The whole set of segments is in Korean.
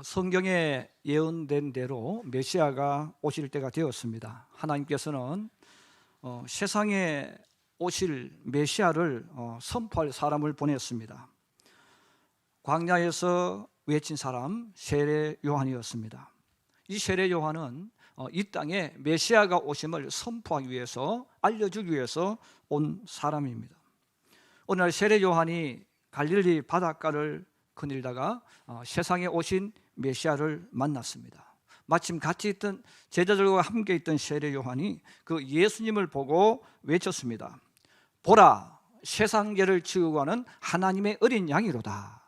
성경에 예언된 대로 메시아가 오실 때가 되었습니다. 하나님께서는 세상에 오실 메시아를 선포할 사람을 보냈습니다. 광야에서 외친 사람 세례 요한이었습니다. 이 세례 요한은 이 땅에 메시아가 오심을 선포하기 위해서, 알려주기 위해서 온 사람입니다. 어느 날 세례 요한이 갈릴리 바닷가를 거닐다가 세상에 오신 메시아를 만났습니다. 마침 같이 있던 제자들과 함께 있던 세례 요한이 그 예수님을 보고 외쳤습니다. 보라, 세상 죄를 지우고 가는 하나님의 어린 양이로다.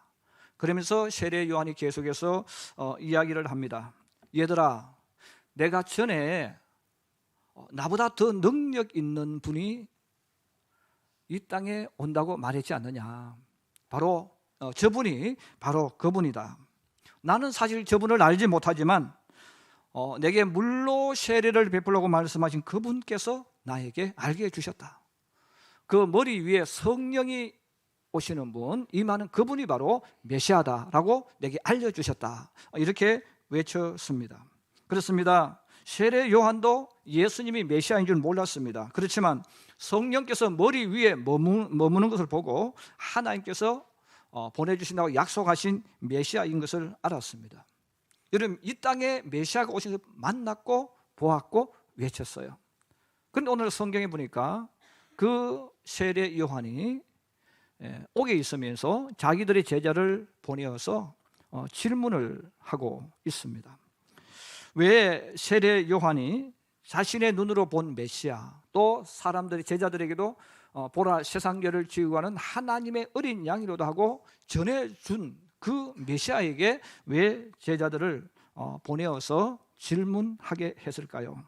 그러면서 세례 요한이 계속해서 이야기를 합니다. 얘들아, 내가 전에 나보다 더 능력 있는 분이 이 땅에 온다고 말했지 않느냐. 바로 저분이 바로 그분이다. 나는 사실 저분을 알지 못하지만 내게 물로 세례를 베풀라고 말씀하신 그분께서 나에게 알게 해주셨다. 그 머리 위에 성령이 오시는 분, 임하는 그분이 바로 메시아다라고 내게 알려주셨다. 이렇게 외쳤습니다. 그렇습니다. 세례 요한도 예수님이 메시아인 줄 몰랐습니다. 그렇지만 성령께서 머리 위에 머무는 것을 보고 하나님께서 보내주신다고 약속하신 메시아인 것을 알았습니다. 여러분, 이 땅에 메시아가 오셔서 만났고 보았고 외쳤어요. 그런데 오늘 성경에 보니까 그 세례 요한이 옥에 있으면서 자기들의 제자를 보내어서 질문을 하고 있습니다. 왜 세례 요한이 자신의 눈으로 본 메시아, 또 사람들의 제자들에게도 보라, 세상 죄를 지우고 가는 하나님의 어린 양이로도 하고 전해준 그 메시아에게 왜 제자들을 보내어서 질문하게 했을까요?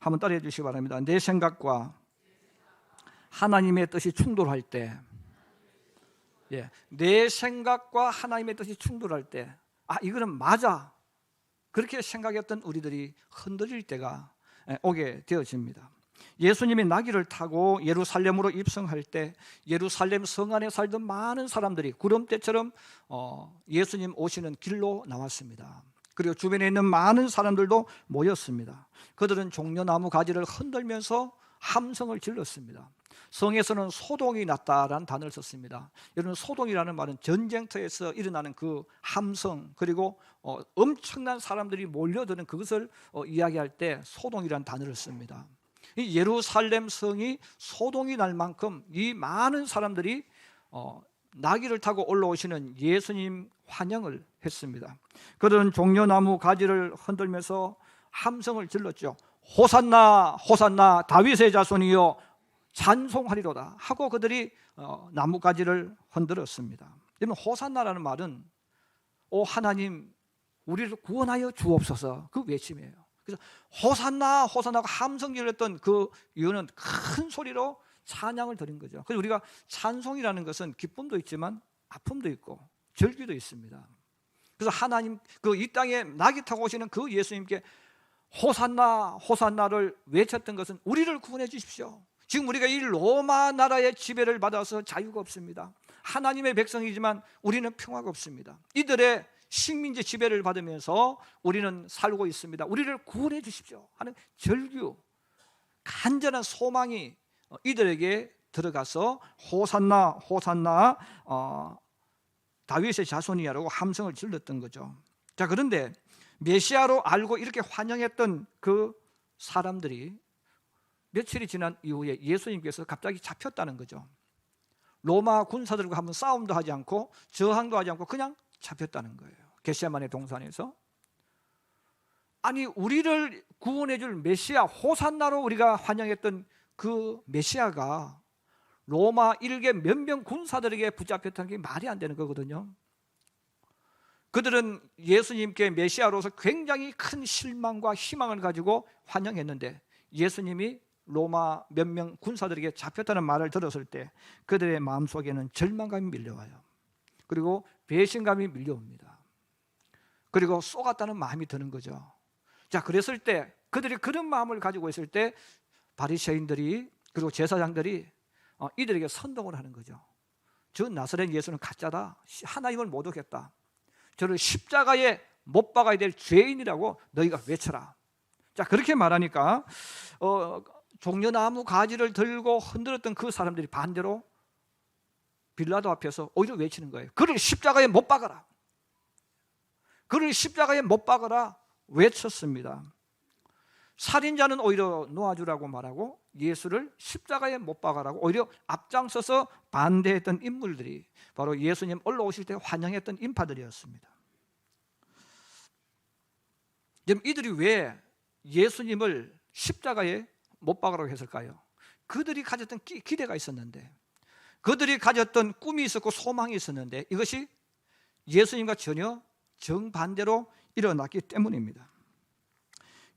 한번 따라해 주시기 바랍니다. 내 생각과 하나님의 뜻이 충돌할 때, 내 생각과 하나님의 뜻이 충돌할 때, 이거는 맞아, 그렇게 생각했던 우리들이 흔들릴 때가 오게 되어집니다. 예수님이 나귀를 타고 예루살렘으로 입성할 때 예루살렘 성 안에 살던 많은 사람들이 구름대처럼 예수님 오시는 길로 나왔습니다. 그리고 주변에 있는 많은 사람들도 모였습니다. 그들은 종려나무 가지를 흔들면서 함성을 질렀습니다. 성에서는 소동이 났다라는 단어를 썼습니다. 여러분, 소동이라는 말은 전쟁터에서 일어나는 그 함성, 그리고 엄청난 사람들이 몰려드는 그것을 이야기할 때 소동이라는 단어를 씁니다. 이 예루살렘 성이 소동이 날 만큼 이 많은 사람들이 나귀를 타고 올라오시는 예수님 환영을 했습니다. 그들은 종려나무 가지를 흔들면서 함성을 질렀죠. 호산나 호산나 다윗의 자손이여 찬송하리로다 하고 그들이 나뭇가지를 흔들었습니다. 여러분, 호산나라는 말은 오 하나님, 우리를 구원하여 주옵소서, 그 외침이에요. 그래서 호산나 호산나가 함성 질렀던 그 이유는 큰 소리로 찬양을 드린 거죠. 그래서 우리가 찬송이라는 것은 기쁨도 있지만 아픔도 있고 절규도 있습니다. 그래서 하나님, 이 땅에 나귀 타고 오시는 그 예수님께 호산나 호산나를 외쳤던 것은 우리를 구원해 주십시오. 지금 우리가 이 로마 나라의 지배를 받아서 자유가 없습니다. 하나님의 백성이지만 우리는 평화가 없습니다. 이들의 식민지 지배를 받으면서 우리는 살고 있습니다. 우리를 구원해 주십시오 하는 절규, 간절한 소망이 이들에게 들어가서 호산나 호산나 다윗의 자손이야라고 함성을 질렀던 거죠. 자, 그런데 메시아로 알고 이렇게 환영했던 그 사람들이 며칠이 지난 이후에 예수님께서 갑자기 잡혔다는 거죠. 로마 군사들과 한번 싸움도 하지 않고 저항도 하지 않고 그냥 잡혔다는 거예요. 겟세마네 동산에서. 아니, 우리를 구원해 줄 메시아, 호산나로 우리가 환영했던 그 메시아가 로마 일개 몇몇 군사들에게 붙잡혔다는 게 말이 안 되는 거거든요. 그들은 예수님께 메시아로서 굉장히 큰 실망과 희망을 가지고 환영했는데 예수님이 로마 몇 명 군사들에게 잡혔다는 말을 들었을 때 그들의 마음속에는 절망감이 밀려와요. 그리고 배신감이 밀려옵니다. 그리고 쏘갔다는 마음이 드는 거죠. 자, 그랬을 때 그들이 그런 마음을 가지고 있을 때 바리새인들이 그리고 제사장들이 이들에게 선동을 하는 거죠. 저 나사렛 예수는 가짜다, 하나님을 모독했다, 저를 십자가에 못 박아야 될 죄인이라고 너희가 외쳐라. 자, 그렇게 말하니까 종려나무 가지를 들고 흔들었던 그 사람들이 반대로 빌라도 앞에서 오히려 외치는 거예요. 그를 십자가에 못 박아라. 그를 십자가에 못 박아라 외쳤습니다. 살인자는 오히려 놓아주라고 말하고 예수를 십자가에 못 박아라고 오히려 앞장서서 반대했던 인물들이 바로 예수님 올라오실 때 환영했던 인파들이었습니다. 그럼 이들이 왜 예수님을 십자가에 못 박으라고 했을까요? 그들이 가졌던 기대가 있었는데, 그들이 가졌던 꿈이 있었고 소망이 있었는데 이것이 예수님과 전혀 정반대로 일어났기 때문입니다.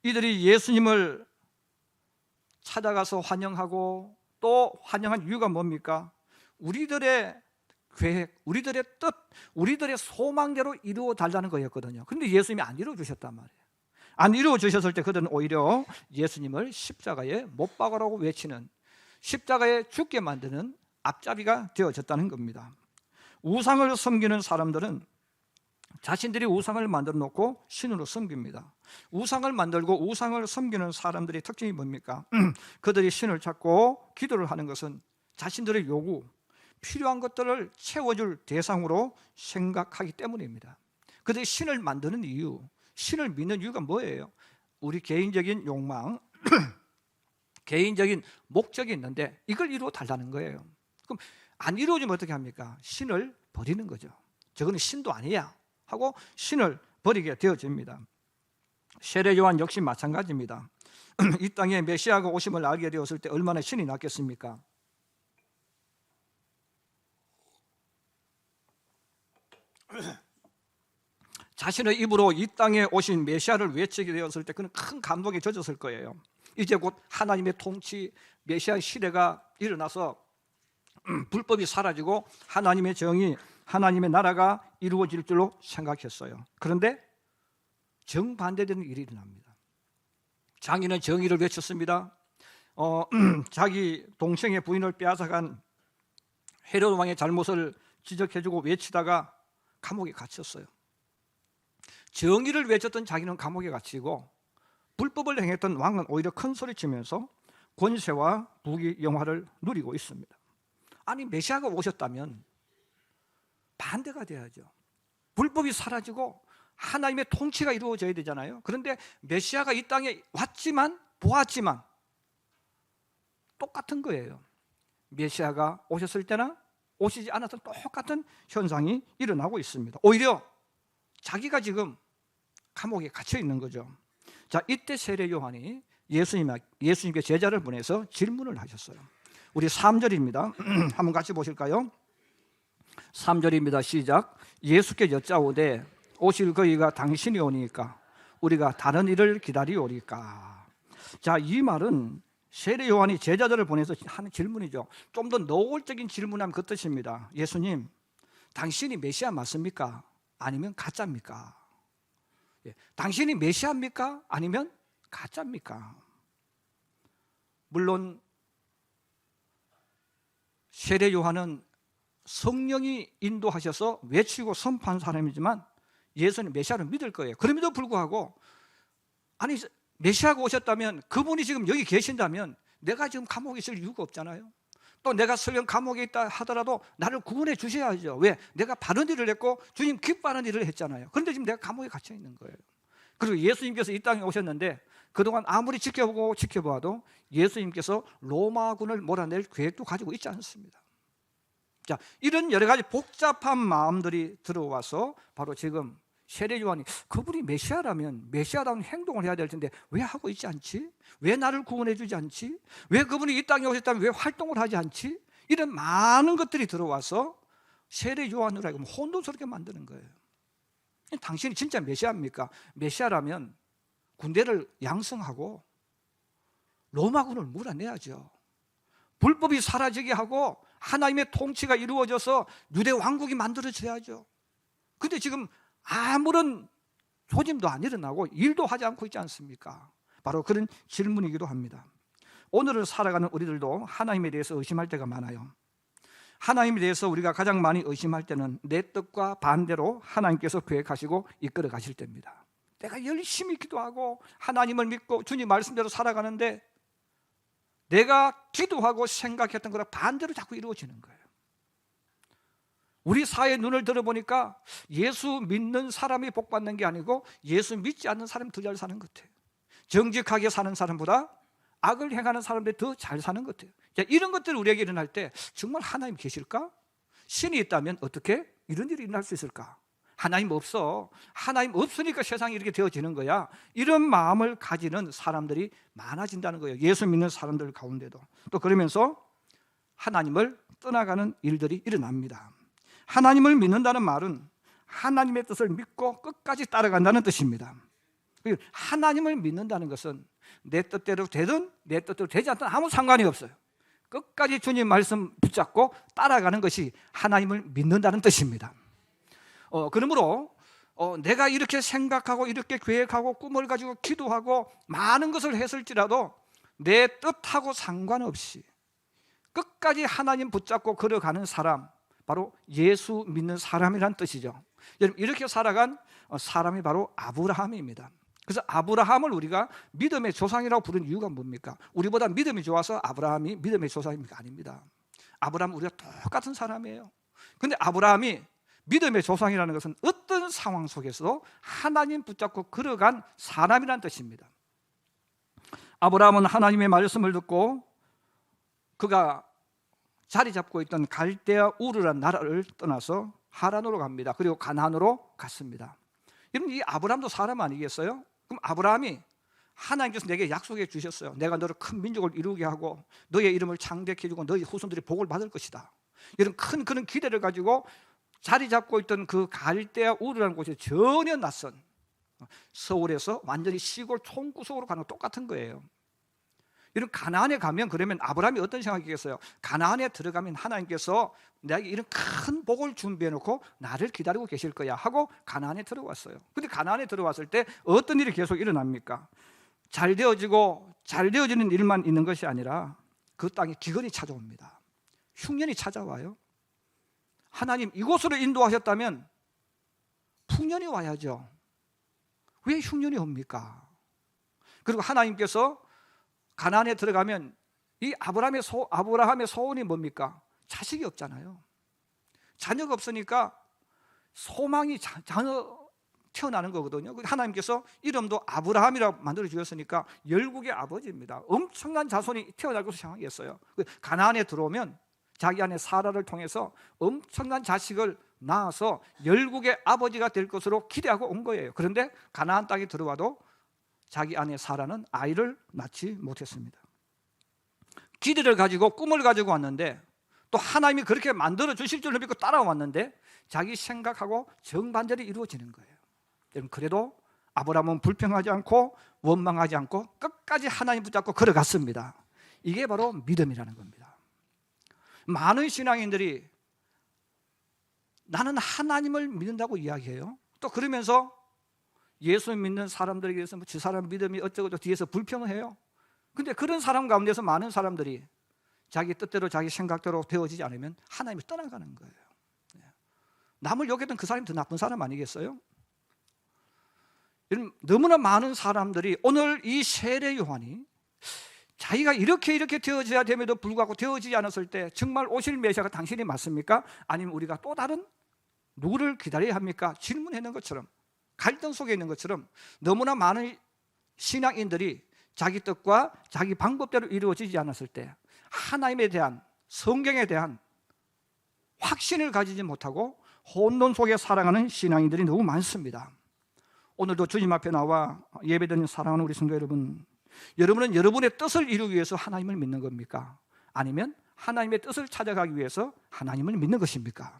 이들이 예수님을 찾아가서 환영하고 또 환영한 이유가 뭡니까? 우리들의 계획, 우리들의 뜻, 우리들의 소망대로 이루어 달라는 거였거든요. 그런데 예수님이 안 이루어 주셨단 말이에요. 안 이루어 주셨을 때 그들은 오히려 예수님을 십자가에 못 박으라고 외치는, 십자가에 죽게 만드는 앞잡이가 되어졌다는 겁니다. 우상을 섬기는 사람들은 자신들이 우상을 만들어 놓고 신으로 섬깁니다. 우상을 만들고 우상을 섬기는 사람들의 특징이 뭡니까? 그들이 신을 찾고 기도를 하는 것은 자신들의 요구, 필요한 것들을 채워줄 대상으로 생각하기 때문입니다. 그들이 신을 만드는 이유, 신을 믿는 이유가 뭐예요? 우리 개인적인 욕망, 개인적인 목적이 있는데 이걸 이루어 달라는 거예요. 그럼 안 이루어지면 어떻게 합니까? 신을 버리는 거죠. 저거는 신도 아니야 하고 신을 버리게 되어집니다. 세례 요한 역시 마찬가지입니다. 이 땅에 메시아가 오심을 알게 되었을 때 얼마나 신이 났겠습니까? 자신의 입으로 이 땅에 오신 메시아를 외치게 되었을 때 그는 큰 감동에 젖었을 거예요. 이제 곧 하나님의 통치, 메시아의 시대가 일어나서 불법이 사라지고 하나님의 정의, 하나님의 나라가 이루어질 줄로 생각했어요. 그런데 정반대되는 일이 일어납니다. 장인은 정의를 외쳤습니다. 자기 동생의 부인을 빼앗아간 헤롯 왕의 잘못을 지적해주고 외치다가 감옥에 갇혔어요. 정의를 외쳤던 자기는 감옥에 갇히고 불법을 행했던 왕은 오히려 큰 소리치면서 권세와 부귀 영화를 누리고 있습니다. 아니, 메시아가 오셨다면 반대가 돼야죠. 불법이 사라지고 하나님의 통치가 이루어져야 되잖아요. 그런데 메시아가 이 땅에 왔지만 보았지만 똑같은 거예요. 메시아가 오셨을 때나 오시지 않았던 똑같은 현상이 일어나고 있습니다. 오히려 자기가 지금 감옥에 갇혀 있는 거죠. 자, 이때 세례 요한이 예수님께 제자를 보내서 질문을 하셨어요. 우리 3절입니다. 한번 같이 보실까요? 3절입니다. 시작. 예수께 여짜오되 오실 그이가 당신이 오니까 우리가 다른 일을 기다리오리까. 자, 이 말은 세례 요한이 제자들을 보내서 하는 질문이죠. 좀 더 노골적인 질문하면 그 뜻입니다. 예수님, 당신이 메시아 맞습니까? 아니면 가짜입니까? 당신이 메시아입니까? 아니면 가짜입니까? 물론 세례 요한은 성령이 인도하셔서 외치고 선포한 사람이지만 예수는 메시아를 믿을 거예요. 그럼에도 불구하고 아니, 메시아가 오셨다면 그분이 지금 여기 계신다면 내가 지금 감옥에 있을 이유가 없잖아요. 또 내가 설령 감옥에 있다 하더라도 나를 구원해 주셔야죠. 왜? 내가 바른 일을 했고 주님 기뻐하는 일을 했잖아요. 그런데 지금 내가 감옥에 갇혀 있는 거예요. 그리고 예수님께서 이 땅에 오셨는데 그동안 아무리 지켜보아도 예수님께서 로마군을 몰아낼 계획도 가지고 있지 않습니다. 자, 이런 여러 가지 복잡한 마음들이 들어와서 바로 지금 세례 요한이 그분이 메시아라면 메시아다운 행동을 해야 될 텐데 왜 하고 있지 않지? 왜 나를 구원해 주지 않지? 왜 그분이 이 땅에 오셨다면 왜 활동을 하지 않지? 이런 많은 것들이 들어와서 세례 요한으로 하여금 혼돈스럽게 만드는 거예요. 당신이 진짜 메시아입니까? 메시아라면 군대를 양성하고 로마군을 몰아내야죠. 불법이 사라지게 하고 하나님의 통치가 이루어져서 유대 왕국이 만들어져야죠. 근데 지금 아무런 조짐도 안 일어나고 일도 하지 않고 있지 않습니까? 바로 그런 질문이기도 합니다. 오늘을 살아가는 우리들도 하나님에 대해서 의심할 때가 많아요. 하나님에 대해서 우리가 가장 많이 의심할 때는 내 뜻과 반대로 하나님께서 계획하시고 이끌어 가실 때입니다. 내가 열심히 기도하고 하나님을 믿고 주님 말씀대로 살아가는데 내가 기도하고 생각했던 거랑 반대로 자꾸 이루어지는 거예요. 우리 사회의 눈을 들어보니까 예수 믿는 사람이 복 받는 게 아니고 예수 믿지 않는 사람이 더 잘 사는 것 같아요. 정직하게 사는 사람보다 악을 행하는 사람들이 더 잘 사는 것 같아요. 자, 이런 것들이 우리에게 일어날 때 정말 하나님 계실까? 신이 있다면 어떻게 이런 일이 일어날 수 있을까? 하나님 없어. 하나님 없으니까 세상이 이렇게 되어지는 거야. 이런 마음을 가지는 사람들이 많아진다는 거예요. 예수 믿는 사람들 가운데도. 또 그러면서 하나님을 떠나가는 일들이 일어납니다. 하나님을 믿는다는 말은 하나님의 뜻을 믿고 끝까지 따라간다는 뜻입니다. 하나님을 믿는다는 것은 내 뜻대로 되든 내 뜻대로 되지 않든 아무 상관이 없어요. 끝까지 주님 말씀 붙잡고 따라가는 것이 하나님을 믿는다는 뜻입니다. 그러므로 내가 이렇게 생각하고 이렇게 계획하고 꿈을 가지고 기도하고 많은 것을 했을지라도 내 뜻하고 상관없이 끝까지 하나님 붙잡고 걸어가는 사람, 바로 예수 믿는 사람이란 뜻이죠. 여러분, 이렇게 살아간 사람이 바로 아브라함입니다. 그래서 아브라함을 우리가 믿음의 조상이라고 부르는 이유가 뭡니까? 우리보다 믿음이 좋아서 아브라함이 믿음의 조상입니까? 아닙니다. 아브라함은 우리가 똑같은 사람이에요. 그런데 아브라함이 믿음의 조상이라는 것은 어떤 상황 속에서도 하나님 붙잡고 걸어간 사람이라는 뜻입니다. 아브라함은 하나님의 말씀을 듣고 그가 자리 잡고 있던 갈대아 우르란 나라를 떠나서 하란으로 갑니다. 그리고 가나안으로 갔습니다. 여러분, 이 아브라함도 사람 아니겠어요? 그럼 아브라함이 하나님께서 내게 약속해 주셨어요. 내가 너를 큰 민족을 이루게 하고 너의 이름을 창대케 해주고 너희 후손들이 복을 받을 것이다. 이런 큰 그런 기대를 가지고 자리 잡고 있던 그 갈대아 우르라는 곳이 전혀 낯선, 서울에서 완전히 시골 총구석으로 가는 거 똑같은 거예요. 이런 가나안에 가면 그러면 아브라함이 어떤 생각이겠어요? 가나안에 들어가면 하나님께서 내게 이런 큰 복을 준비해 놓고 나를 기다리고 계실 거야 하고 가나안에 들어왔어요. 근데 가나안에 들어왔을 때 어떤 일이 계속 일어납니까? 잘 되어지는 일만 있는 것이 아니라 그 땅에 기근이 찾아옵니다. 흉년이 찾아와요. 하나님 이곳으로 인도하셨다면 풍년이 와야죠. 왜 흉년이 옵니까? 그리고 하나님께서 가나안에 들어가면 이 아브라함의 소원이 뭡니까? 자식이 없잖아요. 자녀가 없으니까 소망이 자녀 태어나는 거거든요. 하나님께서 이름도 아브라함이라고 만들어 주셨으니까 열국의 아버지입니다. 엄청난 자손이 태어날 것을 생각했어요. 가나안에 들어오면 자기 아내 사라를 통해서 엄청난 자식을 낳아서 열국의 아버지가 될 것으로 기대하고 온 거예요. 그런데 가나안 땅에 들어와도 자기 아내 사라는 아이를 낳지 못했습니다. 기대를 가지고 꿈을 가지고 왔는데 또 하나님이 그렇게 만들어 주실 줄 믿고 따라왔는데 자기 생각하고 정반대로 이루어지는 거예요. 여러분, 그래도 아브라함은 불평하지 않고 원망하지 않고 끝까지 하나님 붙잡고 걸어갔습니다. 이게 바로 믿음이라는 겁니다. 많은 신앙인들이 나는 하나님을 믿는다고 이야기해요. 또 그러면서 예수 믿는 사람들에게 대해서 저 사람 믿음이 어쩌고 뒤에서 불평을 해요. 근데 그런 사람 가운데서 많은 사람들이 자기 뜻대로 자기 생각대로 되어지지 않으면 하나님이 떠나가는 거예요. 남을 욕했던 그 사람이 더 나쁜 사람 아니겠어요? 너무나 많은 사람들이 오늘 이 세례 요한이 자기가 이렇게 되어져야 됨에도 불구하고 되어지지 않았을 때 정말 오실 메시아가 당신이 맞습니까? 아니면 우리가 또 다른 누구를 기다려야 합니까? 질문하는 것처럼, 갈등 속에 있는 것처럼 너무나 많은 신앙인들이 자기 뜻과 자기 방법대로 이루어지지 않았을 때 하나님에 대한, 성경에 대한 확신을 가지지 못하고 혼돈 속에 살아가는 신앙인들이 너무 많습니다. 오늘도 주님 앞에 나와 예배드리는 사랑하는 우리 성도 여러분, 여러분은 여러분의 뜻을 이루기 위해서 하나님을 믿는 겁니까? 아니면 하나님의 뜻을 찾아가기 위해서 하나님을 믿는 것입니까?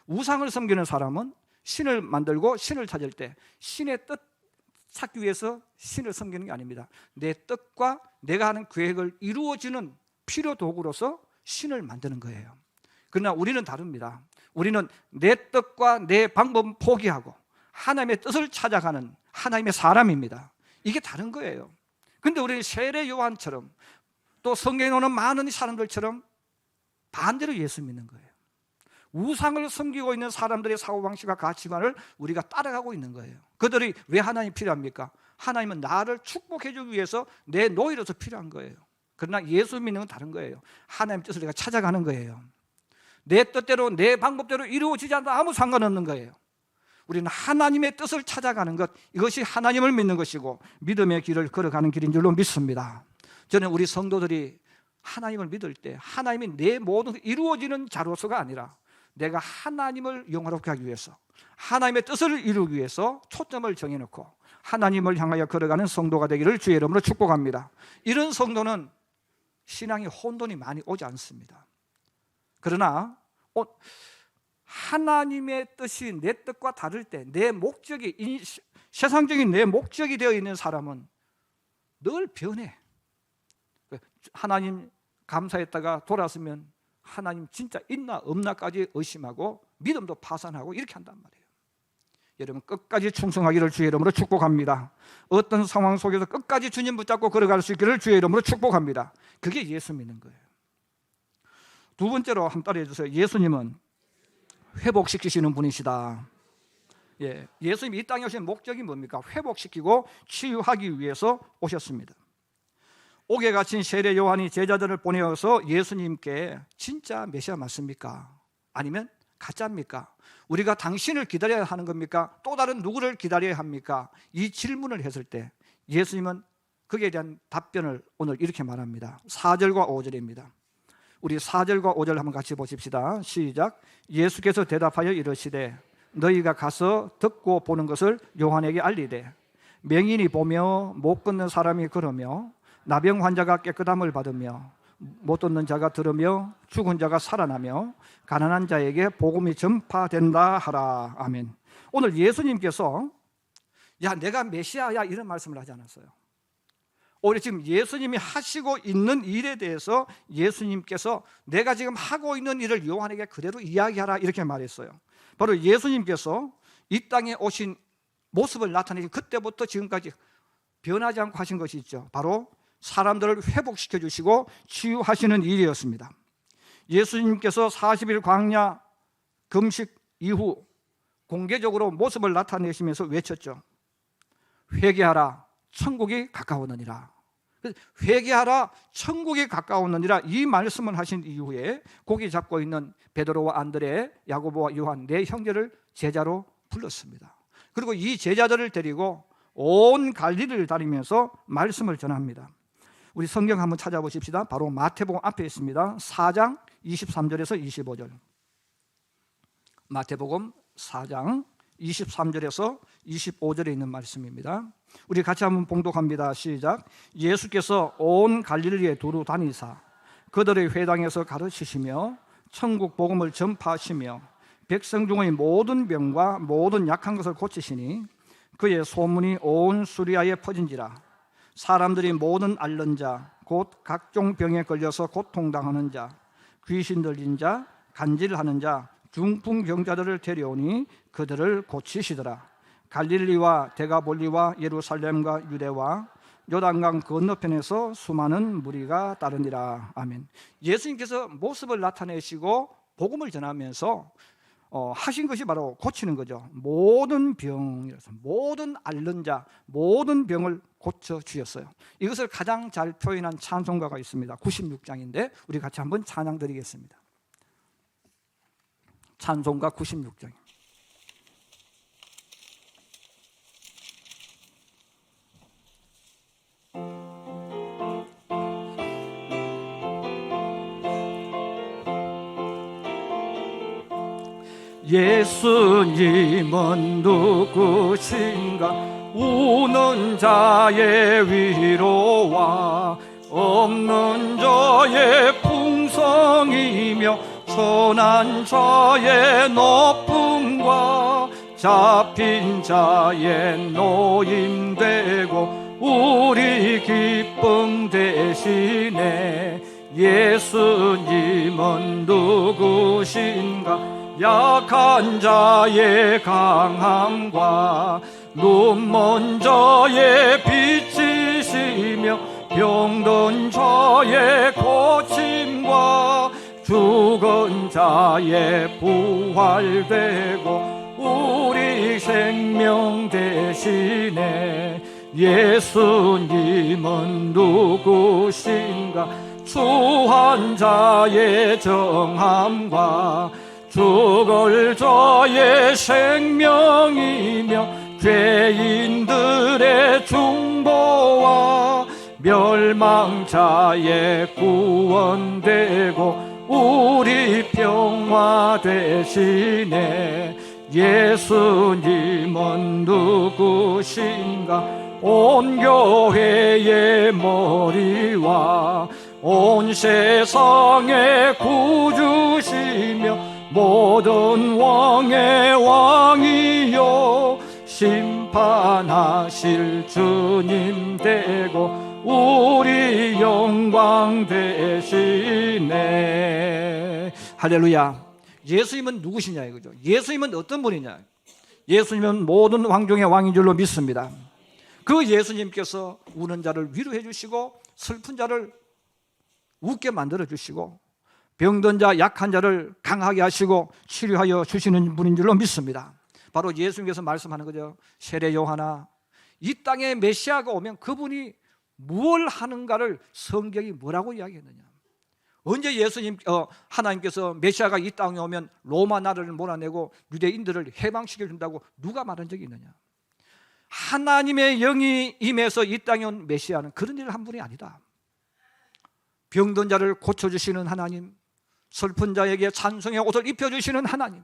우상을 섬기는 사람은 신을 만들고 신을 찾을 때 신의 뜻 찾기 위해서 신을 섬기는 게 아닙니다. 내 뜻과 내가 하는 계획을 이루어지는 필요 도구로서 신을 만드는 거예요. 그러나 우리는 다릅니다. 우리는 내 뜻과 내 방법은 포기하고 하나님의 뜻을 찾아가는 하나님의 사람입니다. 이게 다른 거예요. 그런데 우리는 세례 요한처럼 또 성경에 오는 많은 사람들처럼 반대로 예수 믿는 거예요. 우상을 섬기고 있는 사람들의 사고방식과 가치관을 우리가 따라가고 있는 거예요. 그들이 왜 하나님이 필요합니까? 하나님은 나를 축복해 주기 위해서 내 노예로서 필요한 거예요. 그러나 예수 믿는 건 다른 거예요. 하나님의 뜻을 내가 찾아가는 거예요. 내 뜻대로 내 방법대로 이루어지지 않아도 아무 상관없는 거예요. 우리는 하나님의 뜻을 찾아가는 것, 이것이 하나님을 믿는 것이고 믿음의 길을 걸어가는 길인 줄로 믿습니다. 저는 우리 성도들이 하나님을 믿을 때 하나님이 내 모든 이루어지는 자로서가 아니라 내가 하나님을 영화롭게 하기 위해서, 하나님의 뜻을 이루기 위해서 초점을 정해놓고 하나님을 향하여 걸어가는 성도가 되기를 주의 이름으로 축복합니다. 이런 성도는 신앙이 혼돈이 많이 오지 않습니다. 그러나 하나님의 뜻이 내 뜻과 다를 때 내 목적이, 세상적인 내 목적이 되어 있는 사람은 늘 변해. 하나님 감사했다가 돌아서면 하나님 진짜 있나 없나까지 의심하고 믿음도 파산하고 이렇게 한단 말이에요. 여러분 끝까지 충성하기를 주의 이름으로 축복합니다. 어떤 상황 속에서 끝까지 주님 붙잡고 걸어갈 수 있기를 주의 이름으로 축복합니다. 그게 예수 믿는 거예요. 두 번째로 한번 따라해 주세요. 예수님은 회복시키시는 분이시다. 예수님이 이 땅에 오신 목적이 뭡니까? 회복시키고 치유하기 위해서 오셨습니다. 옥에 갇힌 세례 요한이 제자들을 보내어서 예수님께 진짜 메시아 맞습니까? 아니면 가짜입니까? 우리가 당신을 기다려야 하는 겁니까? 또 다른 누구를 기다려야 합니까? 이 질문을 했을 때 예수님은 거기에 대한 답변을 오늘 이렇게 말합니다. 4절과 5절입니다. 우리 4절과 5절 한번 같이 보십시다. 시작. 예수께서 대답하여 이르시되 너희가 가서 듣고 보는 것을 요한에게 알리되 맹인이 보며 못 걷는 사람이 걸으며 나병 환자가 깨끗함을 받으며 못 듣는 자가 들으며 죽은 자가 살아나며 가난한 자에게 복음이 전파된다 하라. 아멘. 오늘 예수님께서 야 내가 메시아야 이런 말씀을 하지 않았어요. 오히려 지금 예수님이 하시고 있는 일에 대해서 예수님께서 내가 지금 하고 있는 일을 요한에게 그대로 이야기하라 이렇게 말했어요. 바로 예수님께서 이 땅에 오신 모습을 나타내신 그때부터 지금까지 변하지 않고 하신 것이 있죠. 바로 사람들을 회복시켜 주시고 치유하시는 일이었습니다. 예수님께서 40일 광야 금식 이후 공개적으로 모습을 나타내시면서 외쳤죠. 회개하라 천국이 가까웠느니라. 회개하라 천국이 가까웠느니라 이 말씀을 하신 이후에 고기 잡고 있는 베드로와 안드레, 야고보와 요한 네 형제를 제자로 불렀습니다. 그리고 이 제자들을 데리고 온 갈릴리를 다니면서 말씀을 전합니다. 우리 성경 한번 찾아보십시다. 바로 마태복음 앞에 있습니다. 4장 23절에서 25절. 마태복음 4장 23절에서 25절에 있는 말씀입니다. 우리 같이 한번 봉독합니다. 시작. 예수께서 온 갈릴리에 두루 다니사 그들의 회당에서 가르치시며 천국 복음을 전파하시며 백성 중의 모든 병과 모든 약한 것을 고치시니 그의 소문이 온 수리아에 퍼진지라. 사람들이 모든 앓는 자 곧 각종 병에 걸려서 고통당하는 자 귀신 들린 자 간질하는 자 중풍병자들을 데려오니 그들을 고치시더라. 갈릴리와 데가볼리와 예루살렘과 유대와 요단강 건너편에서 수많은 무리가 따르니라. 아멘. 예수님께서 모습을 나타내시고 복음을 전하면서 하신 것이 바로 고치는 거죠. 모든 병이라서 모든 앓는 자 모든 병을 고쳐 주셨어요. 이것을 가장 잘 표현한 찬송가가 있습니다. 96장인데 우리 같이 한번 찬양 드리겠습니다. 찬송가 96장. 예수님은 누구신가? 우는 자의 위로와 없는 자의 풍성이며 선한 자의 높음과 잡힌 자의 노임되고 우리 기쁨 대신에 예수님은 누구신가? 약한 자의 강함과 눈먼 자의 빛이시며 병든 자의 고침과 주 죽은 자의 부활되고 우리 생명 대신에 예수님은 누구신가? 추한 자의 정함과 죽을 자의 생명이며 죄인들의 중보와 멸망자의 구원되고 우리 평화 대신에 예수님은 누구신가? 온 교회의 머리와 온 세상의 구주시며 모든 왕의 왕이요 심판하실 주님 되고 우리 영광 되시네. 할렐루야. 예수님은 누구시냐 이거죠. 예수님은 어떤 분이냐? 예수님은 모든 왕중의 왕인 줄로 믿습니다. 그 예수님께서 우는 자를 위로해 주시고 슬픈 자를 웃게 만들어 주시고 병든 자 약한 자를 강하게 하시고 치료하여 주시는 분인 줄로 믿습니다. 바로 예수님께서 말씀하는 거죠. 세례 요한아, 이 땅에 메시아가 오면 그분이 무엇을 하는가를 성경이 뭐라고 이야기했느냐? 언제 하나님께서 메시아가 이 땅에 오면 로마 나라를 몰아내고 유대인들을 해방시켜 준다고 누가 말한 적이 있느냐? 하나님의 영이 임해서 이 땅에 온 메시아는 그런 일을 한 분이 아니다. 병든 자를 고쳐주시는 하나님, 슬픈 자에게 찬송의 옷을 입혀주시는 하나님,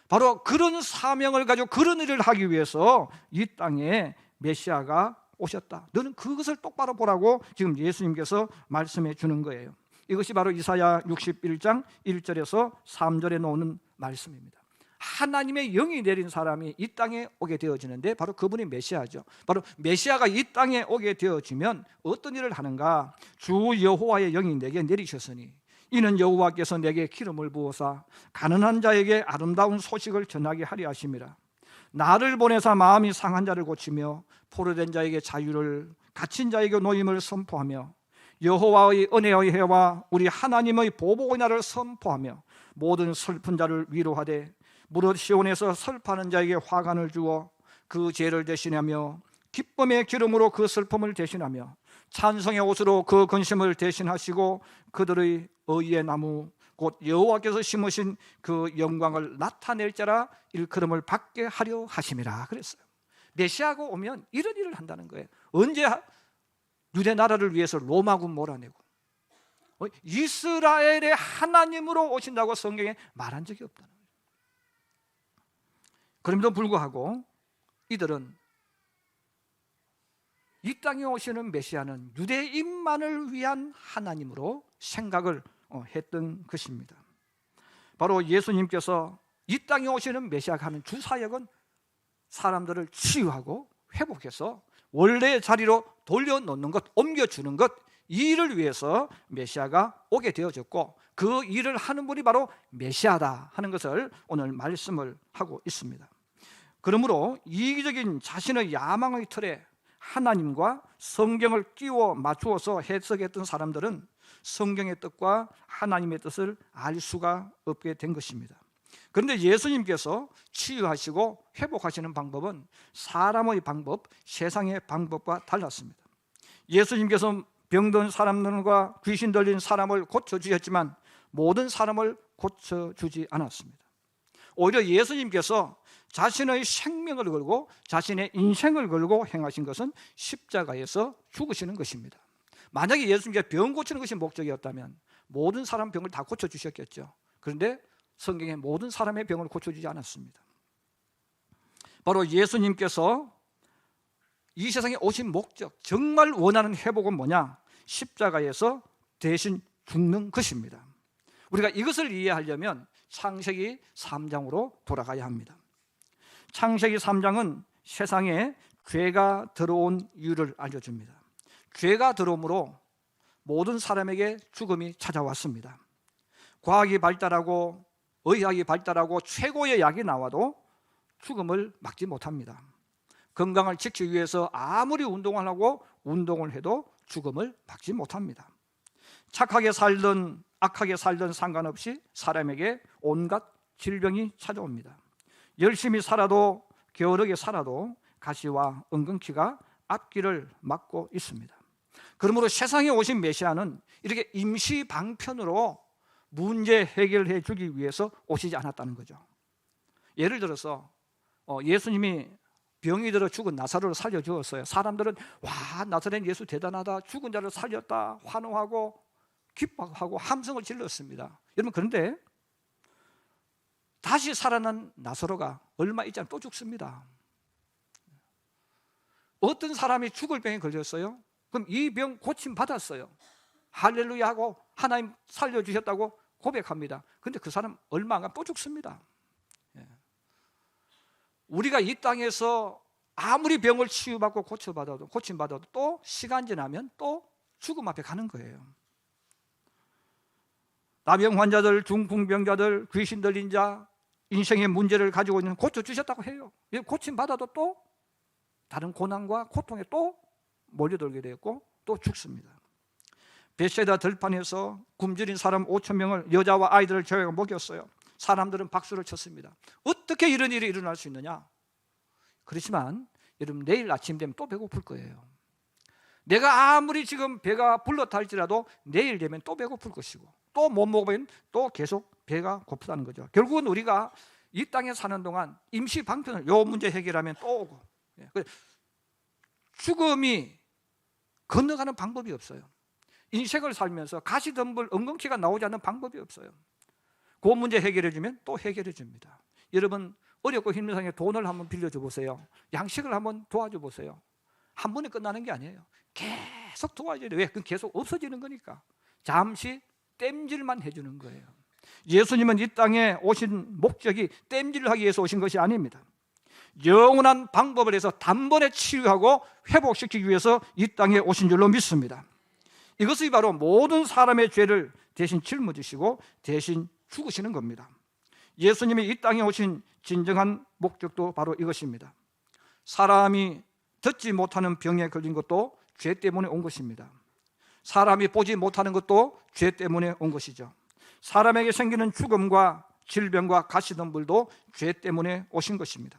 바로 그런 사명을 가지고 그런 일을 하기 위해서 이 땅에 메시아가 오셨다. 너는 그것을 똑바로 보라고 지금 예수님께서 말씀해 주는 거예요. 이것이 바로 이사야 61장 1절에서 3절에 나오는 말씀입니다. 하나님의 영이 내린 사람이 이 땅에 오게 되어지는데 바로 그분이 메시아죠. 바로 메시아가 이 땅에 오게 되어지면 어떤 일을 하는가? 주 여호와의 영이 내게 내리셨으니 이는 여호와께서 내게 기름을 부어사 가난한 자에게 아름다운 소식을 전하게 하려 하심이라. 나를 보내사 마음이 상한 자를 고치며 포로된 자에게 자유를, 갇힌 자에게 노임을 선포하며 여호와의 은혜의 해와 우리 하나님의 보복의 날을 선포하며 모든 슬픈 자를 위로하되 무릇 시온에서 슬퍼하는 자에게 화관을 주어 그 죄를 대신하며 기쁨의 기름으로 그 슬픔을 대신하며 찬송의 옷으로 그 근심을 대신하시고 그들의 의의 나무 곧 여호와께서 심으신 그 영광을 나타낼 자라 일컬음을 받게 하려 하심이라 그랬어요. 메시아가 오면 이런 일을 한다는 거예요. 언제 유대 나라를 위해서 로마군 몰아내고 이스라엘의 하나님으로 오신다고 성경에 말한 적이 없다는 거예요. 그럼에도 불구하고 이들은 이 땅에 오시는 메시아는 유대인만을 위한 하나님으로 생각을 했던 것입니다. 바로 예수님께서 이 땅에 오시는 메시아가 하는 주사역은 사람들을 치유하고 회복해서 원래의 자리로 돌려놓는 것, 옮겨주는 것, 이 일을 위해서 메시아가 오게 되어졌고 그 일을 하는 분이 바로 메시아다 하는 것을 오늘 말씀을 하고 있습니다. 그러므로 이기적인 자신의 야망의 틀에 하나님과 성경을 끼워 맞추어서 해석했던 사람들은 성경의 뜻과 하나님의 뜻을 알 수가 없게 된 것입니다. 그런데 예수님께서 치유하시고 회복하시는 방법은 사람의 방법, 세상의 방법과 달랐습니다. 예수님께서 병든 사람들과 귀신 들린 사람을 고쳐주셨지만 모든 사람을 고쳐주지 않았습니다. 오히려 예수님께서 자신의 생명을 걸고 자신의 인생을 걸고 행하신 것은 십자가에서 죽으시는 것입니다. 만약에 예수님께서 병 고치는 것이 목적이었다면 모든 사람 병을 다 고쳐주셨겠죠. 그런데 성경에 모든 사람의 병을 고쳐주지 않았습니다. 바로 예수님께서 이 세상에 오신 목적, 정말 원하는 회복은 뭐냐? 십자가에서 대신 죽는 것입니다. 우리가 이것을 이해하려면 창세기 3장으로 돌아가야 합니다. 창세기 3장은 세상에 죄가 들어온 이유를 알려줍니다. 죄가 들어옴으로 모든 사람에게 죽음이 찾아왔습니다. 과학이 발달하고 의학이 발달하고 최고의 약이 나와도 죽음을 막지 못합니다. 건강을 지키기 위해서 아무리 운동을 하고 운동을 해도 죽음을 막지 못합니다. 착하게 살던 악하게 살던 상관없이 사람에게 온갖 질병이 찾아옵니다. 열심히 살아도 게으르게 살아도 가시와 엉겅퀴가 앞길을 막고 있습니다. 그러므로 세상에 오신 메시아는 이렇게 임시 방편으로 문제 해결해 주기 위해서 오시지 않았다는 거죠. 예를 들어서 예수님이 병이 들어 죽은 나사로를 살려주었어요. 사람들은 와, 나사렛 예수 대단하다, 죽은 자를 살렸다, 환호하고 기뻐하고 함성을 질렀습니다. 여러분, 그런데 다시 살아난 나사로가 얼마 있지 않아 또 죽습니다. 어떤 사람이 죽을 병에 걸렸어요. 그럼 이 병 고침 받았어요. 할렐루야 하고 하나님 살려주셨다고 고백합니다. 그런데 그 사람 얼마 안 가면 또 죽습니다. 우리가 이 땅에서 아무리 병을 치유받고 고침받아도 또 시간 지나면 또 죽음 앞에 가는 거예요. 나병 환자들, 중풍병자들, 귀신 들린 자, 인생의 문제를 가지고 있는 고쳐주셨다고 해요. 고침받아도 또 다른 고난과 고통에 또 몰려들게 되었고 또 죽습니다. 벳세다 들판에서 굶주린 사람 5,000명을 여자와 아이들을 제외하고 먹였어요. 사람들은 박수를 쳤습니다. 어떻게 이런 일이 일어날 수 있느냐? 그렇지만 여러분, 내일 아침 되면 또 배고플 거예요. 내가 아무리 지금 배가 불렀다 할지라도 내일 되면 또 배고플 것이고, 또 못 먹으면 또 계속 배가 고프다는 거죠. 결국은 우리가 이 땅에 사는 동안 임시 방편을 요 문제 해결하면 또 오고, 죽음이 건너가는 방법이 없어요. 인생을 살면서 가시덤불 엉겅퀴가 나오지 않는 방법이 없어요. 그 문제 해결해 주면 또 해결해 줍니다. 여러분, 어렵고 힘든 상황에 돈을 한번 빌려줘 보세요. 양식을 한번 도와줘 보세요. 한 번에 끝나는 게 아니에요. 계속 도와줘야 돼요. 왜? 그건 계속 없어지는 거니까. 잠시 땜질만 해주는 거예요. 예수님은 이 땅에 오신 목적이 땜질을 하기 위해서 오신 것이 아닙니다. 영원한 방법을 해서 단번에 치유하고 회복시키기 위해서 이 땅에 오신 줄로 믿습니다. 이것이 바로 모든 사람의 죄를 대신 짊어지시고 대신 죽으시는 겁니다. 예수님이 이 땅에 오신 진정한 목적도 바로 이것입니다. 사람이 듣지 못하는 병에 걸린 것도 죄 때문에 온 것입니다. 사람이 보지 못하는 것도 죄 때문에 온 것이죠. 사람에게 생기는 죽음과 질병과 가시덤불도 죄 때문에 오신 것입니다.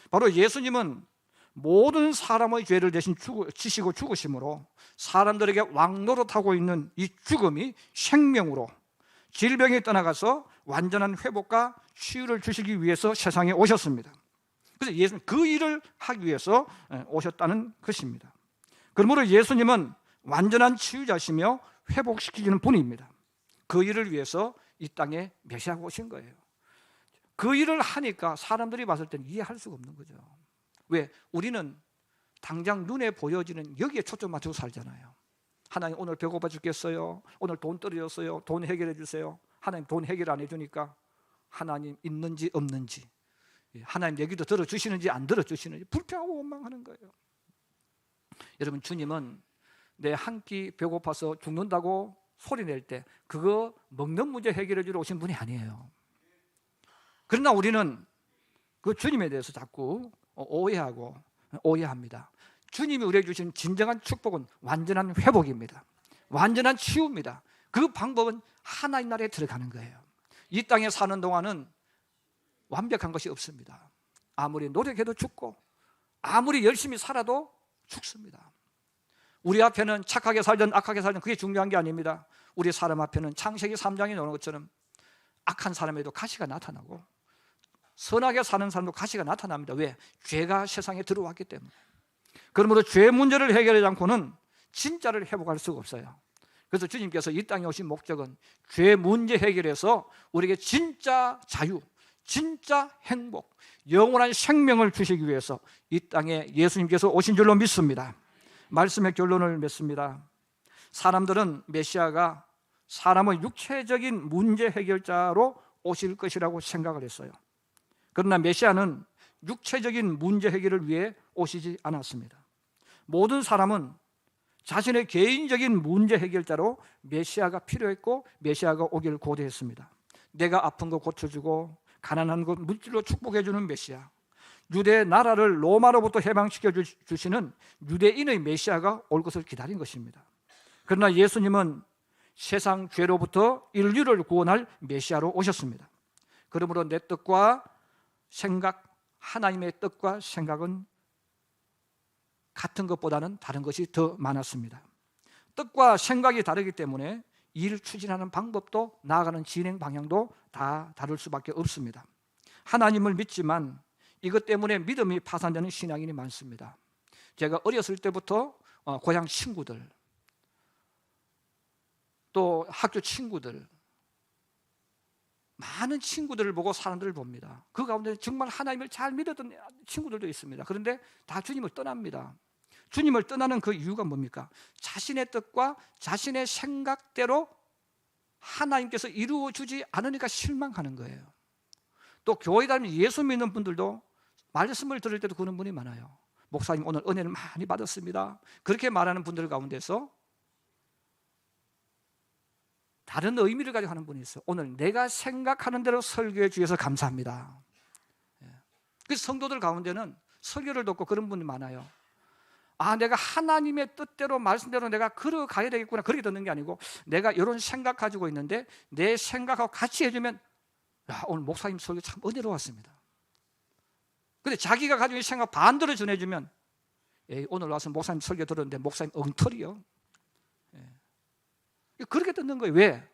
바로 예수님은 모든 사람의 죄를 대신 지시고 죽으심으로 사람들에게 왕노릇하고 있는 이 죽음이 생명으로, 질병이 떠나가서 완전한 회복과 치유를 주시기 위해서 세상에 오셨습니다. 그래서 예수님 그 일을 하기 위해서 오셨다는 것입니다. 그러므로 예수님은 완전한 치유자시며 회복시키는 분입니다. 그 일을 위해서 이 땅에 메시아가 오신 거예요. 그 일을 하니까 사람들이 봤을 때는 이해할 수가 없는 거죠. 왜? 우리는 당장 눈에 보여지는 여기에 초점 맞추고 살잖아요. 하나님, 오늘 배고파 죽겠어요. 오늘 돈 떨어졌어요. 돈 해결해 주세요. 하나님 돈 해결 안 해주니까 하나님 있는지 없는지, 하나님 얘기도 들어주시는지 안 들어주시는지 불평하고 원망하는 거예요. 여러분, 주님은 내 한 끼 배고파서 죽는다고 소리 낼 때 그거 먹는 문제 해결해 주러 오신 분이 아니에요. 그러나 우리는 그 주님에 대해서 자꾸 오해합니다. 주님이 우리에게 주신 진정한 축복은 완전한 회복입니다. 완전한 치유입니다. 그 방법은 하나님 나라에 들어가는 거예요. 이 땅에 사는 동안은 완벽한 것이 없습니다. 아무리 노력해도 죽고 아무리 열심히 살아도 죽습니다. 우리 앞에는 착하게 살든 악하게 살든 그게 중요한 게 아닙니다. 우리 사람 앞에는 창세기 3장에 나오는 것처럼 악한 사람에도 가시가 나타나고 선하게 사는 사람도 가시가 나타납니다. 왜? 죄가 세상에 들어왔기 때문에. 그러므로 죄 문제를 해결하지 않고는 진짜를 회복할 수가 없어요. 그래서 주님께서 이 땅에 오신 목적은 죄 문제 해결해서 우리에게 진짜 자유, 진짜 행복, 영원한 생명을 주시기 위해서 이 땅에 예수님께서 오신 줄로 믿습니다. 말씀의 결론을 맺습니다. 사람들은 메시아가 사람의 육체적인 문제 해결자로 오실 것이라고 생각을 했어요. 그러나 메시아는 육체적인 문제 해결을 위해 오시지 않았습니다. 모든 사람은 자신의 개인적인 문제 해결자로 메시아가 필요했고 메시아가 오기를 고대했습니다. 내가 아픈 거 고쳐주고 가난한 거 물질로 축복해주는 메시아, 유대 나라를 로마로부터 해방시켜 주시는 유대인의 메시아가 올 것을 기다린 것입니다. 그러나 예수님은 세상 죄로부터 인류를 구원할 메시아로 오셨습니다. 그러므로 내 뜻과 생각, 하나님의 뜻과 생각은 같은 것보다는 다른 것이 더 많았습니다. 뜻과 생각이 다르기 때문에 일 추진하는 방법도 나아가는 진행 방향도 다 다를 수밖에 없습니다. 하나님을 믿지만 이것 때문에 믿음이 파산되는 신앙인이 많습니다. 제가 어렸을 때부터 고향 친구들, 또 학교 친구들, 많은 친구들을 보고 사람들을 봅니다. 그 가운데 정말 하나님을 잘 믿었던 친구들도 있습니다. 그런데 다 주님을 떠납니다. 주님을 떠나는 그 이유가 뭡니까? 자신의 뜻과 자신의 생각대로 하나님께서 이루어주지 않으니까 실망하는 거예요. 또 교회 다니면 예수 믿는 분들도 말씀을 들을 때도 그런 분이 많아요. 목사님 오늘 은혜를 많이 받았습니다. 그렇게 말하는 분들 가운데서 다른 의미를 가지고 하는 분이 있어요. 오늘 내가 생각하는 대로 설교해 주셔서 감사합니다. 그래서 성도들 가운데는 설교를 듣고 그런 분이 많아요. 아, 내가 하나님의 뜻대로 말씀대로 내가 걸어가야 되겠구나, 그렇게 듣는 게 아니고 내가 이런 생각 가지고 있는데 내 생각하고 같이 해주면 야, 오늘 목사님 설교 참 은혜로웠습니다. 근데 자기가 가지고 있는 생각 반대로 전해주면 에이, 오늘 와서 목사님 설교 들었는데 목사님 엉터리요. 그렇게 듣는 거예요. 왜?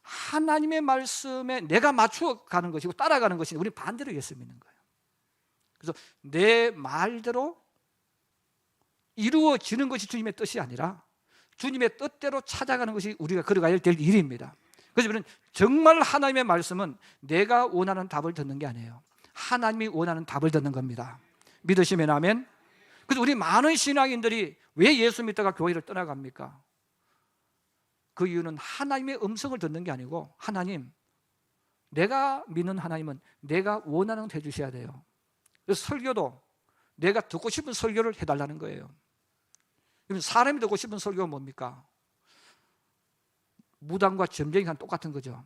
하나님의 말씀에 내가 맞춰가는 것이고 따라가는 것이 우리 반대로 예수 믿는 거예요. 그래서 내 말대로 이루어지는 것이 주님의 뜻이 아니라 주님의 뜻대로 찾아가는 것이 우리가 걸어가야 될 일입니다. 그래서 우리는 정말 하나님의 말씀은 내가 원하는 답을 듣는 게 아니에요. 하나님이 원하는 답을 듣는 겁니다. 믿으시면 아멘. 그래서 우리 많은 신앙인들이 왜 예수 믿다가 교회를 떠나갑니까? 그 이유는 하나님의 음성을 듣는 게 아니고 하나님, 내가 믿는 하나님은 내가 원하는 거 해주셔야 돼요. 그래서 설교도 내가 듣고 싶은 설교를 해달라는 거예요. 그러면 사람이 듣고 싶은 설교가 뭡니까? 무당과 점쟁이가 똑같은 거죠.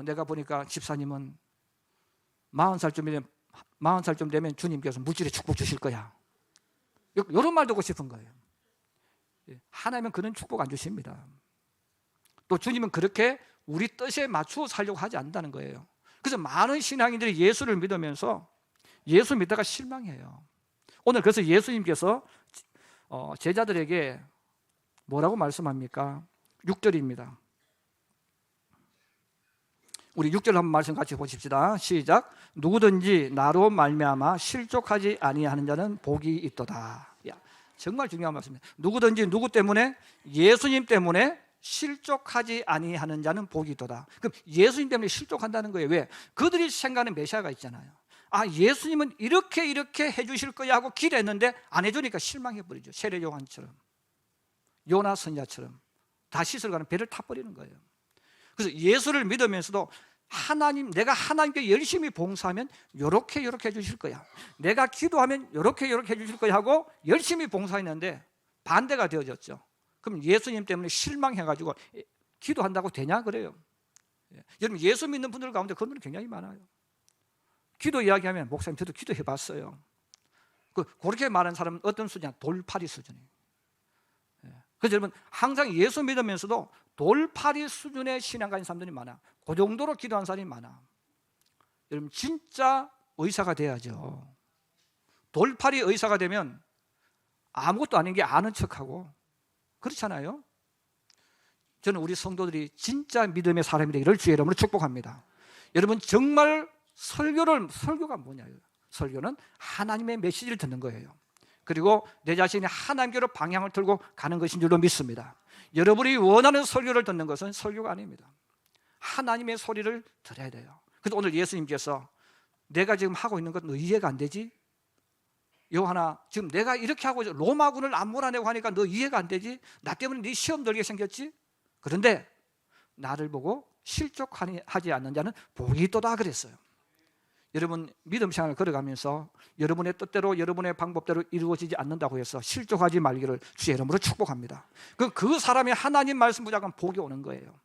내가 보니까 집사님은 40살 되면 주님께서 물질의 축복 주실 거야. 이런 말 듣고 싶은 거예요. 하나님은 그런 축복 안 주십니다. 또 주님은 그렇게 우리 뜻에 맞추어 살려고 하지 않는다는 거예요. 그래서 많은 신앙인들이 예수를 믿으면서 예수 믿다가 실망해요. 오늘 그래서 예수님께서 제자들에게 뭐라고 말씀합니까? 6절입니다. 우리 6절 한번 말씀 같이 보십시다. 시작. 누구든지 나로 말미암아 실족하지 아니하는 자는 복이 있도다. 정말 중요한 말씀입니다. 누구든지 누구 때문에? 예수님 때문에 실족하지 아니하는 자는 복이 있도다. 그럼 예수님 때문에 실족한다는 거예요. 왜? 그들이 생각하는 메시아가 있잖아요. 아, 예수님은 이렇게 해주실 거야 하고 기대했는데 안 해주니까 실망해버리죠. 세례 요한처럼, 요나 선자처럼 다 씻으러 가는 배를 타버리는 거예요. 그래서 예수를 믿으면서도 하나님, 내가 하나님께 열심히 봉사하면 이렇게 해주실 거야, 내가 기도하면 이렇게 해주실 거야 하고 열심히 봉사했는데 반대가 되어졌죠. 그럼 예수님 때문에 실망해가지고 기도한다고 되냐 그래요. 여러분, 예수 믿는 분들 가운데 그런 분이 굉장히 많아요. 기도 이야기하면 목사님 저도 기도해봤어요. 그렇게 말하는 사람은 어떤 수준이냐? 돌팔이 수준이에요. 그래서 여러분, 항상 예수 믿으면서도 돌팔이 수준의 신앙 가진 사람들이 많아. 그 정도로 기도하는 사람이 많아. 여러분, 진짜 의사가 돼야죠. 돌팔이 의사가 되면 아무것도 아닌 게 아는 척하고 그렇잖아요. 저는 우리 성도들이 진짜 믿음의 사람이 되기를 주의 이름으로 축복합니다. 여러분, 정말 설교가 뭐냐요? 설교는 하나님의 메시지를 듣는 거예요. 그리고 내 자신이 하나님께로 방향을 들고 가는 것인 줄로 믿습니다. 여러분이 원하는 설교를 듣는 것은 설교가 아닙니다. 하나님의 소리를 들어야 돼요. 그래서 오늘 예수님께서 내가 지금 하고 있는 것 너 이해가 안 되지? 요하나, 지금 내가 이렇게 하고 로마군을 안 몰아내고 하니까 너 이해가 안 되지? 나 때문에 네 시험 들게 생겼지? 그런데 나를 보고 실족하지 않는 자는 복이 있도다 그랬어요. 여러분, 믿음 생활을 걸어가면서 여러분의 뜻대로 여러분의 방법대로 이루어지지 않는다고 해서 실족하지 말기를 주의 이름으로 축복합니다. 그 사람이 하나님 말씀 붙잡으면 복이 오는 거예요.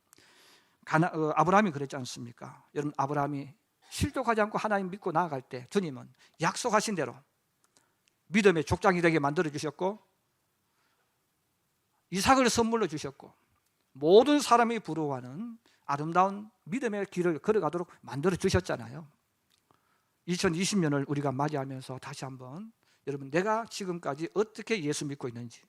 아브라함이 그랬지 않습니까? 여러분, 아브라함이 실족하지 않고 하나님 믿고 나아갈 때 주님은 약속하신 대로 믿음의 족장이 되게 만들어 주셨고 이삭을 선물로 주셨고 모든 사람이 부러워하는 아름다운 믿음의 길을 걸어가도록 만들어 주셨잖아요. 2020년을 우리가 맞이하면서 다시 한번 여러분, 내가 지금까지 어떻게 예수 믿고 있는지,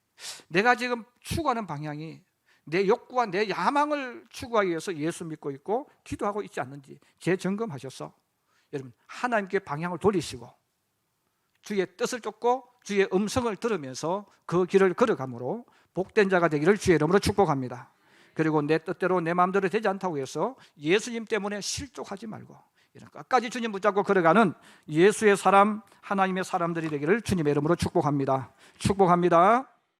내가 지금 추구하는 방향이 내 욕구와 내 야망을 추구하기 위해서 예수 믿고 있고 기도하고 있지 않는지 재점검하셔서 여러분, 하나님께 방향을 돌리시고 주의 뜻을 쫓고 주의 음성을 들으면서 그 길을 걸어가므로 복된 자가 되기를 주의 이름으로 축복합니다. 그리고 내 뜻대로 내 마음대로 되지 않다고 해서 예수님 때문에 실족하지 말고 이런 끝까지 주님 붙잡고 걸어가는 예수의 사람, 하나님의 사람들이 되기를 주님의 이름으로 축복합니다. 축복합니다.